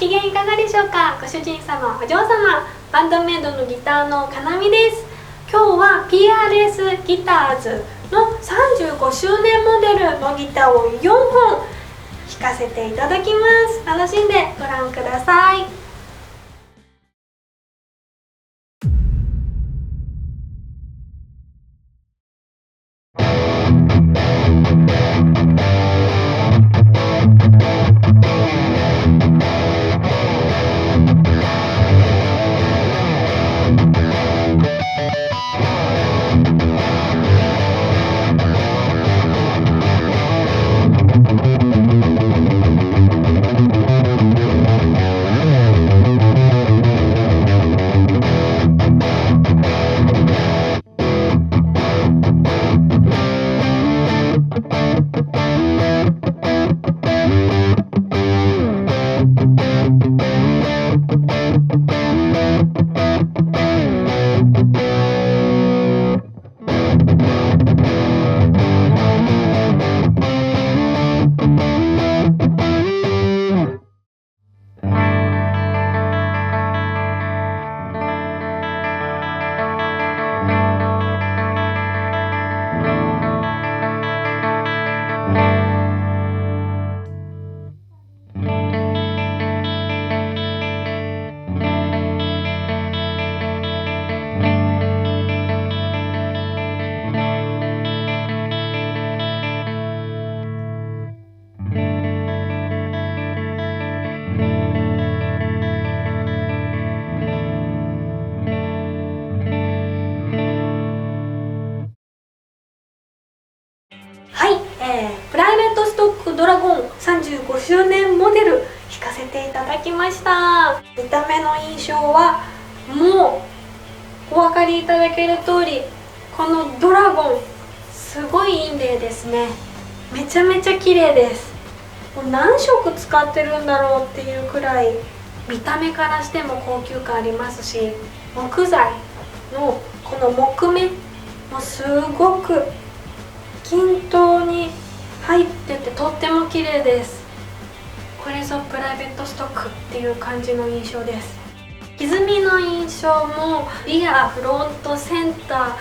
機嫌いかがでしょうか。ご主人様、お嬢様、バンドメイドのギターのかなみです。今日は PRS ギターズの35周年モデルのギターを4本弾かせていただきます。楽しんでご覧ください。プライベートストックドラゴン35周年モデル弾かせていただきました。見た目の印象はもうお分かりいただける通り、このドラゴンすごいインレイですね。めちゃめちゃ綺麗です。もう何色使ってるんだろうっていうくらい見た目からしても高級感ありますし、木材のこの木目もすごく均等に入っててとっても綺麗です。これぞプライベートストックっていう感じの印象です。歪みの印象もリア、フロント、センター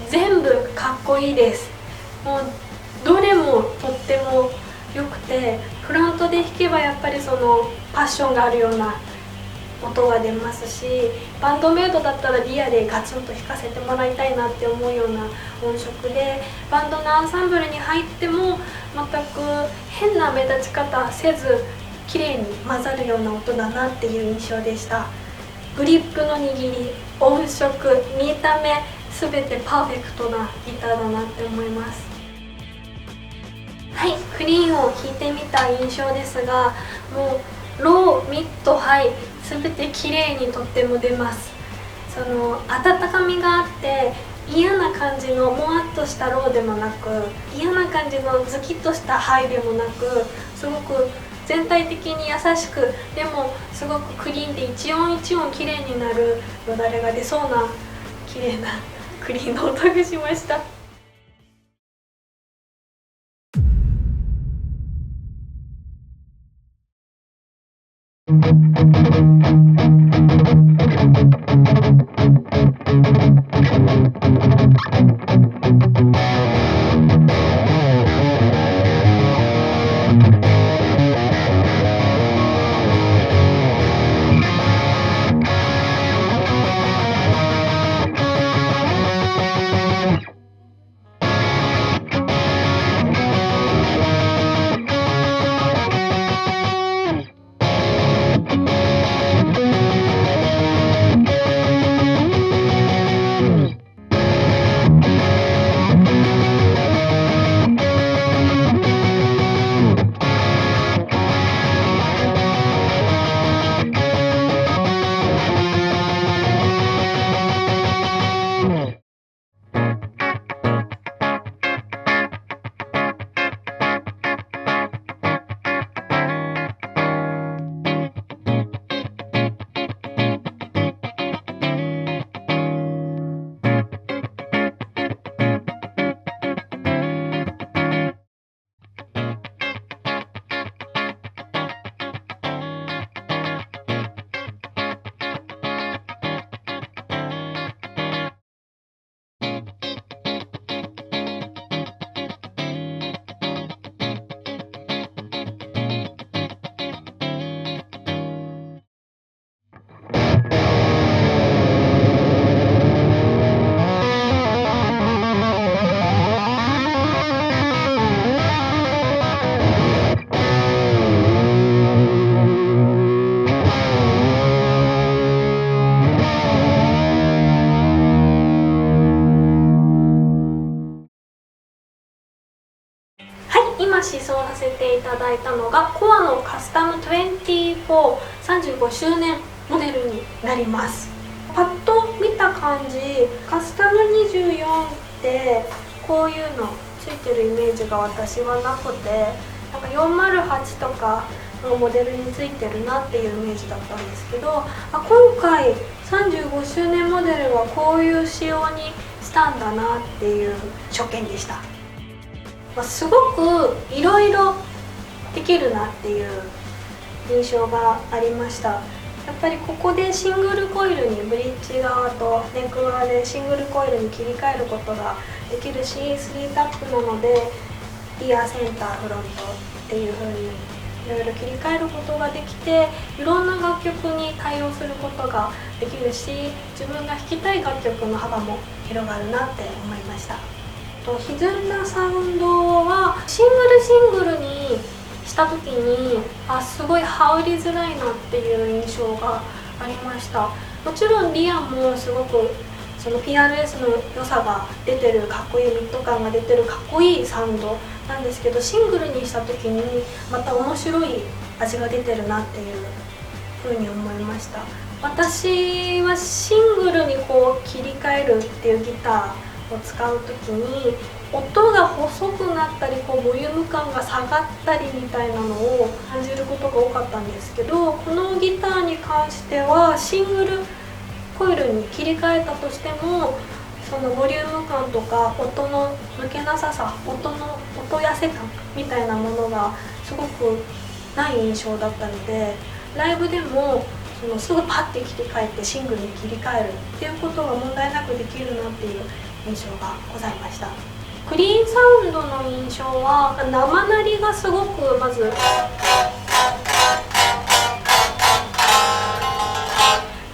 全部かっこいいです。もうどれもとっても良くて、フロントで弾けばやっぱりそのパッションがあるような音が出ますし、バンドメイドだったらリアでガツンと弾かせてもらいたいなって思うような音色で、バンドのアンサンブルに入っても全く変な目立ち方せず綺麗に混ざるような音だなっていう印象でした。グリップの握り、音色、見た目全てパーフェクトなギターだなって思います。はい、クリーンを弾いてみた印象ですが、もうロー、ミッド、ハイ全て綺麗にとっても出ます。その温かみがあって嫌な感じのもわっとしたローでもなく、嫌な感じのズキッとしたハイでもなく、すごく全体的に優しく、でもすごくクリーンで一音一音綺麗になるよだれが出そうな綺麗なクリーンの音がしました。今試奏させていただいたのがコアのカスタム24 35周年モデルになります。パッと見た感じ、カスタム24ってこういうのついてるイメージが私はなくて、なんか408とかのモデルについてるなっていうイメージだったんですけど、今回35周年モデルはこういう仕様にしたんだなっていう初見でした。すごくいろいろできるなっていう印象がありました。やっぱりここでシングルコイルにブリッジ側とネック側でシングルコイルに切り替えることができるし、3タップなのでリア、センター、フロントっていう風にいろいろ切り替えることができて、いろんな楽曲に対応することができるし、自分が弾きたい楽曲の幅も広がるなって思いました。歪んだサウンドはシングルにした時にすごい羽織りづらいなっていう印象がありました。もちろんリアもすごくその PRS の良さが出てる、かっこいいミッド感が出てるかっこいいサウンドなんですけど、シングルにした時にまた面白い味が出てるなっていう風に思いました。私はシングルにこう切り替えるっていうギターを使う時に音が細くなったりボリューム感が下がったりみたいなのを感じることが多かったんですけど、このギターに関してはシングルコイルに切り替えたとしてもそのボリューム感とか音の抜けなささ、音痩せ感みたいなものがすごくない印象だったので、ライブでもすぐパッて切り替えてシングルに切り替えるっていうことが問題なくできるなっていう印象がございました。クリーンサウンドの印象は生鳴りがすごくまず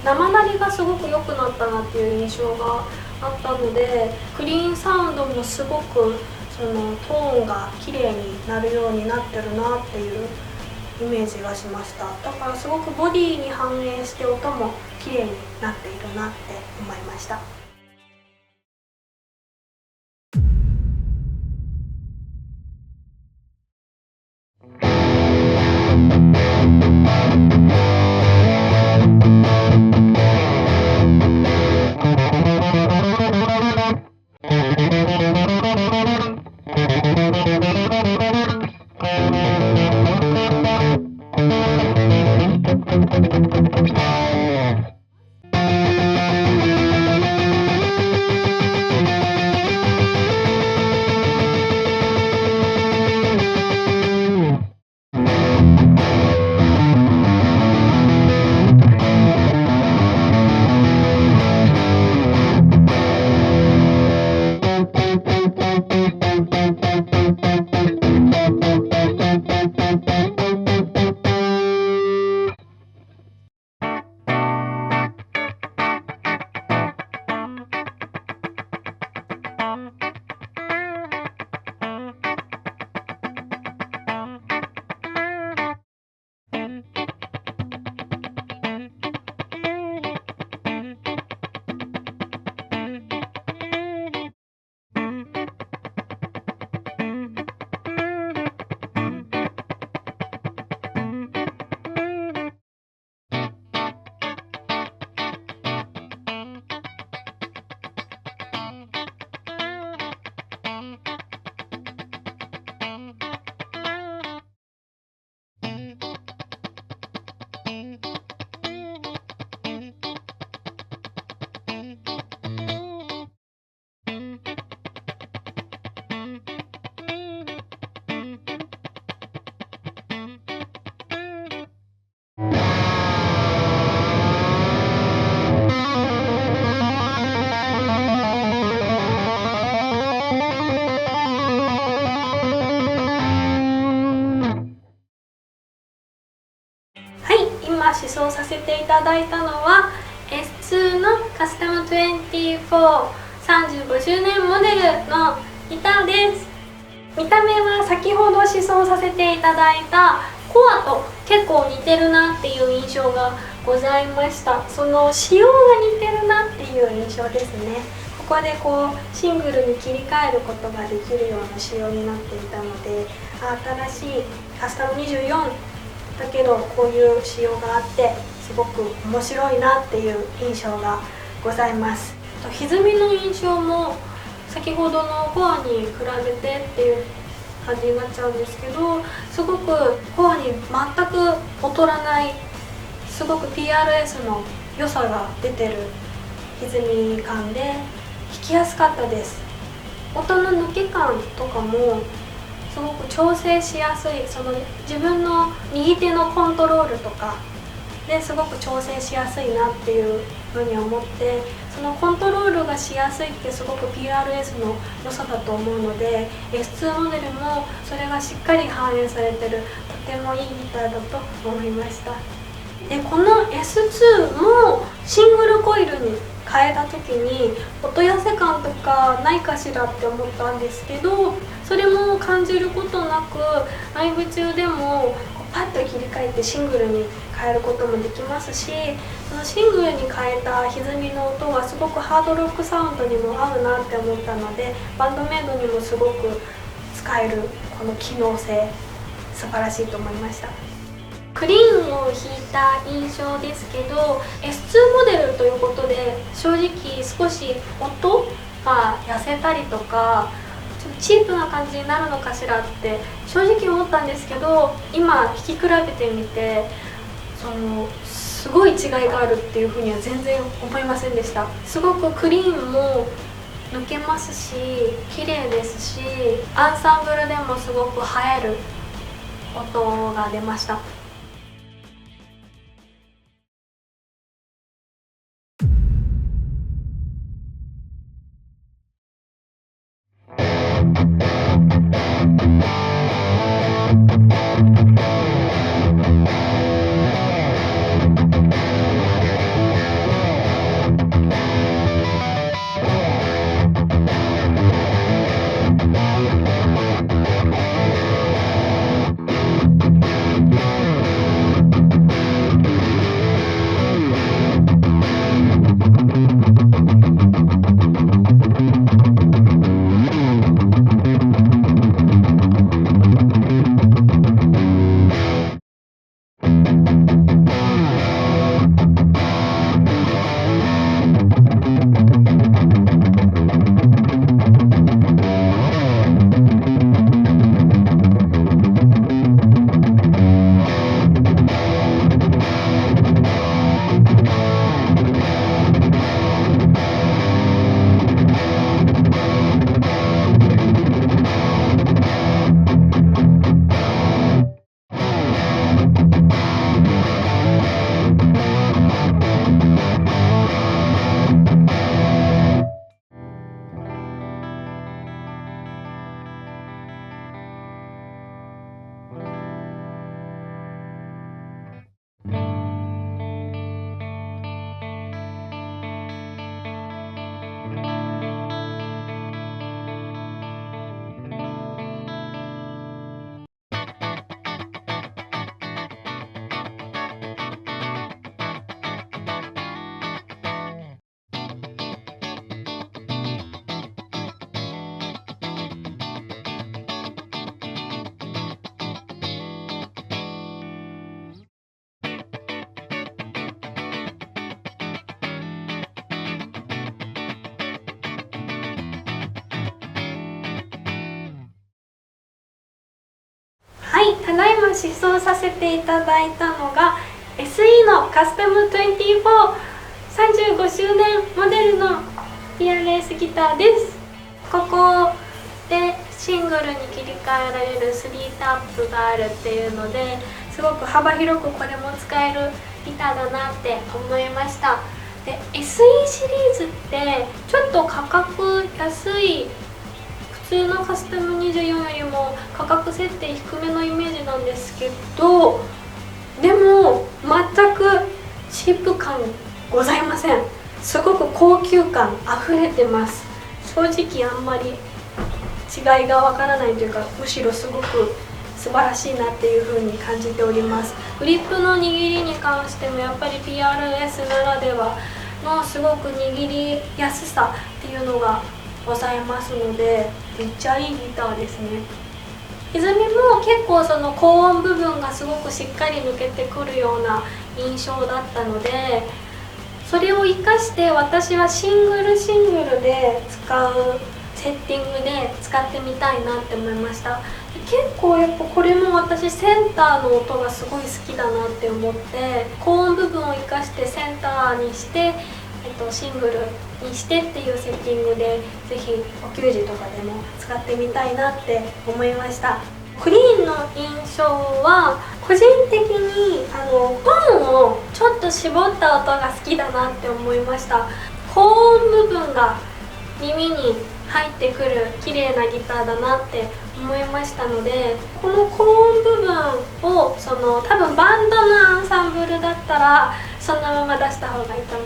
生鳴りがすごく良くなったなっていう印象があったので、クリーンサウンドもすごくそのトーンが綺麗になるようになってるなっていうイメージがしました。だからすごくボディに反映して音も綺麗になっているなって思いました。今試奏させていただいたのは S2 のカスタム24 35周年モデルのギターです。見た目は先ほど試奏させていただいたコアと結構似てるなっていう印象がございました。その仕様が似てるなっていう印象ですね。ここでシングルに切り替えることができるような仕様になっていたので、新しいカスタム24だけどこういう仕様があってすごく面白いなっていう印象がございます。歪みの印象も先ほどのコアに比べてっていう感じになっちゃうんですけど、すごくコアに全く劣らない、すごく PRS の良さが出てる歪み感で弾きやすかったです。音の抜け感とかもすごく調整しやすい、その自分の右手のコントロールとかですごく調整しやすいなっていうふうに思って、そのコントロールがしやすいってすごく PRS の良さだと思うので、 S2 モデルもそれがしっかり反映されてるとてもいいギターだと思いました。でこの S2 もシングルコイルに変えた時に音痩せ感とかないかしらって思ったんですけど、それも感じることなくライブ中でもパッと切り替えてシングルに変えることもできますし、そのシングルに変えた歪みの音がすごくハードロックサウンドにも合うなって思ったので、バンドメイドにもすごく使えるこの機能性素晴らしいと思いました。クリーンを弾いた印象ですけど S2 モデルということで正直少し音が痩せたりとかちょっとチープな感じになるのかしらって正直思ったんですけど、今弾き比べてみてすごい違いがあるっていうふうには全然思いませんでした。すごくクリーンも抜けますし綺麗ですし、アンサンブルでもすごく映える音が出ました。はい、ただいま試奏させていただいたのが SE のカスタム24 35周年モデルの PRS ギターです。ここでシングルに切り替えられる3タップがあるっていうのですごく幅広くこれも使えるギターだなって思いました。で SE シリーズってちょっと価格安い、普通のカスタム24よりも価格設定低めのイメージなんですけど、でも全くチープ感ございません。すごく高級感あふれてます。正直あんまり違いがわからないというか、むしろすごく素晴らしいなっていう風に感じております。グリップの握りに関してもやっぱり PRS ならではのすごく握りやすさっていうのがございますので、めっちゃいいギターですね。歪みも結構その高音部分がすごくしっかり抜けてくるような印象だったので、それを生かして私はシングルで使うセッティングで使ってみたいなって思いました。結構やっぱこれも私センターの音がすごい好きだなって思って、高音部分を生かしてセンターにして、シングルにしてっていうセッティングでぜひお給仕とかでも使ってみたいなって思いました。クリーンの印象は個人的にトーンをちょっと絞った音が好きだなって思いました。高音部分が耳に入ってくる綺麗なギターだなって思いましたので、この高音部分を多分バンドのアンサンブルだったらそのまま出した方がいいと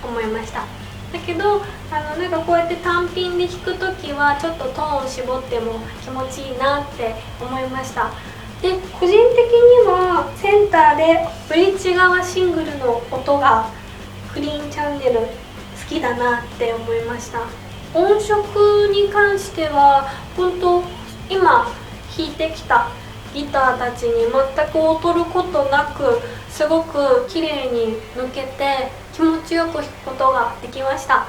思いました。だけどなんかこうやって単品で弾くときはちょっとトーン絞っても気持ちいいなって思いました。で個人的にはセンターでブリッジ側シングルの音がクリーンチャンネル好きだなって思いました。音色に関しては本当今弾いてきたギターたちに全く劣ることなく、すごく綺麗に抜けて気持ちよく弾くことができました。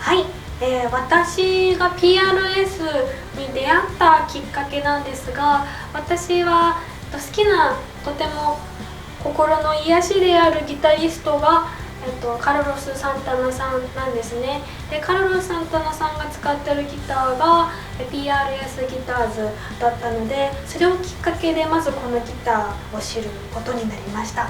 はい、私が PRS に出会ったきっかけなんですが、私は好きなとても心の癒しであるギタリストがカルロス・サンタナさんなんですね。でカルロス・サンタナさんが使ってるギターが PRS ギターズだったので、それをきっかけでまずこのギターを知ることになりました。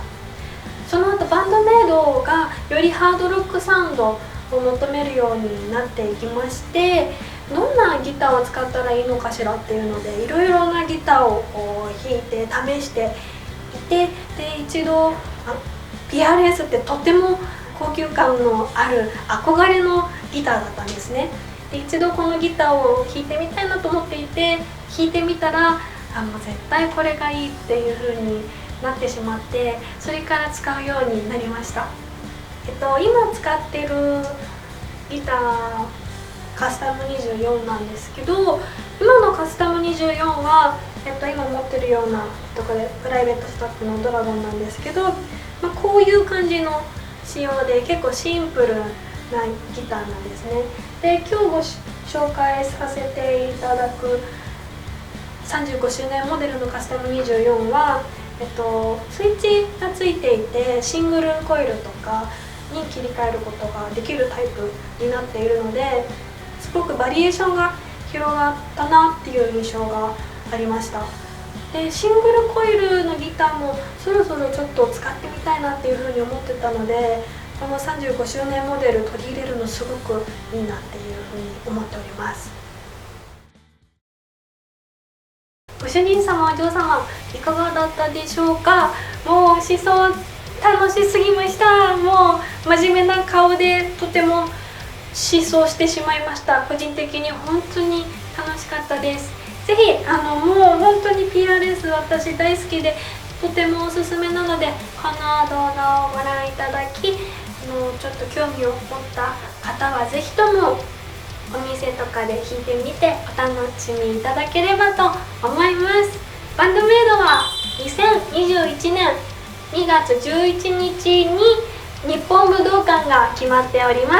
その後バンドメイドがよりハードロックサウンドを求めるようになっていきまして、どんなギターを使ったらいいのかしらっていうのでいろいろなギターを弾いて試していて、で一度PRS ってとっても高級感のある憧れのギターだったんですね。で一度このギターを弾いてみたいなと思っていて、弾いてみたらもう絶対これがいいっていう風になってしまって、それから使うようになりました。今使ってるギターカスタム24なんですけど、今のカスタム24は、今持ってるようなとこでプライベートストックのドラゴンなんですけど、こういう感じの仕様で結構シンプルなギターなんですね。で今日ご紹介させていただく35周年モデルのカスタム24は、スイッチがついていてシングルコイルとかに切り替えることができるタイプになっているので、すごくバリエーションが広がったなっていう印象がありました。でシングルコイルのギターもそろそろちょっと使ってみたいなっていうふうに思ってたので、この35周年モデル取り入れるのすごくいいなっていうふうに思っております。ご主人様お嬢様いかがだったでしょうか。もう思想楽しすぎました。もう真面目な顔でとても疾走してしまいました。個人的に本当に楽しかったです。ぜひもう本当に PRS 私大好きでとてもおすすめなので、この動画をご覧いただきちょっと興味を持った方はぜひともお店とかで弾いてみてお楽しみいただければと思います。バンドメイドは2021年2月11日に日本武道館が決まっておりま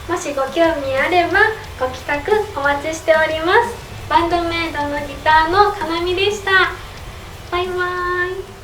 す。もしご興味あればご企画お待ちしております。バンドメイドのギターのかなみでした。バイバーイ。